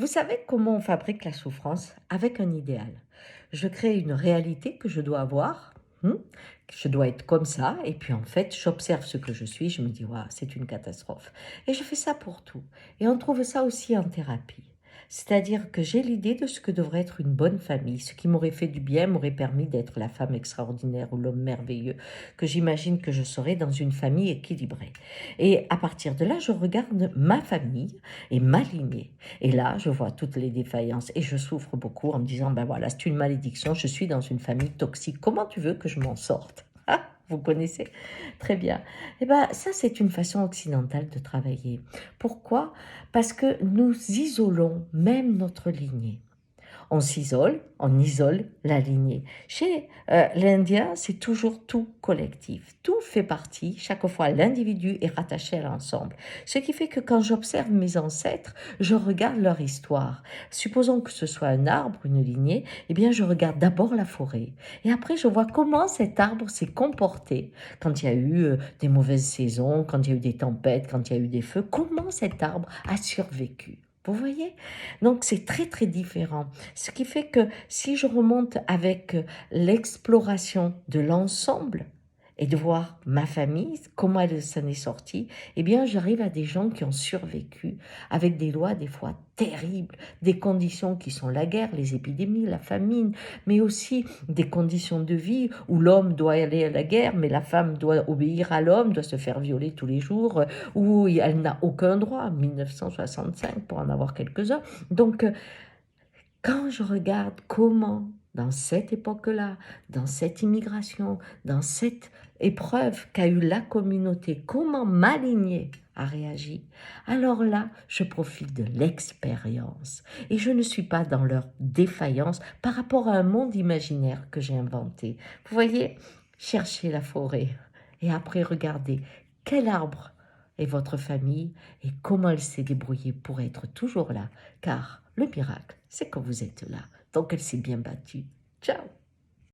Vous savez comment on fabrique la souffrance? Avec un idéal. Je crée une réalité que je dois avoir, que je dois être comme ça, et puis en fait, j'observe ce que je suis, je me dis, waouh, c'est une catastrophe. Et je fais ça pour tout. Et on trouve ça aussi en thérapie. C'est-à-dire que j'ai l'idée de ce que devrait être une bonne famille, ce qui m'aurait fait du bien, m'aurait permis d'être la femme extraordinaire ou l'homme merveilleux que j'imagine que je serais dans une famille équilibrée. Et à partir de là, je regarde ma famille et ma lignée. Et là, je vois toutes les défaillances et je souffre beaucoup en me disant, ben voilà, c'est une malédiction, je suis dans une famille toxique. Comment tu veux que je m'en sorte? Ah, vous connaissez? Très bien. Eh bien, ça, c'est une façon occidentale de travailler. Pourquoi? Parce que nous isolons même notre lignée. On s'isole, on isole la lignée. Chez l'Indien, c'est toujours tout collectif. Tout fait partie, chaque fois l'individu est rattaché à l'ensemble. Ce qui fait que quand j'observe mes ancêtres, je regarde leur histoire. Supposons que ce soit un arbre, une lignée, eh bien je regarde d'abord la forêt. Et après, je vois comment cet arbre s'est comporté quand il y a eu des mauvaises saisons, quand il y a eu des tempêtes, quand il y a eu des feux. Comment cet arbre a survécu. Vous voyez? Donc c'est très très différent. Ce qui fait que si je remonte avec l'exploration de l'ensemble et de voir ma famille, comment elle s'en est sortie, eh bien j'arrive à des gens qui ont survécu avec des lois des fois terribles, des conditions qui sont la guerre, les épidémies, la famine, mais aussi des conditions de vie où l'homme doit aller à la guerre, mais la femme doit obéir à l'homme, doit se faire violer tous les jours, où elle n'a aucun droit, 1965 pour en avoir quelques-uns. Donc quand je regarde comment, dans cette époque-là, dans cette immigration, dans cette épreuve qu'a eu la communauté, comment ma lignée a réagi, alors là, je profite de l'expérience et je ne suis pas dans leur défaillance par rapport à un monde imaginaire que j'ai inventé. Vous voyez, cherchez la forêt et après regardez quel arbre est votre famille et comment elle s'est débrouillée pour être toujours là, car le miracle, c'est quand vous êtes là. Donc elle s'est bien battue. Ciao!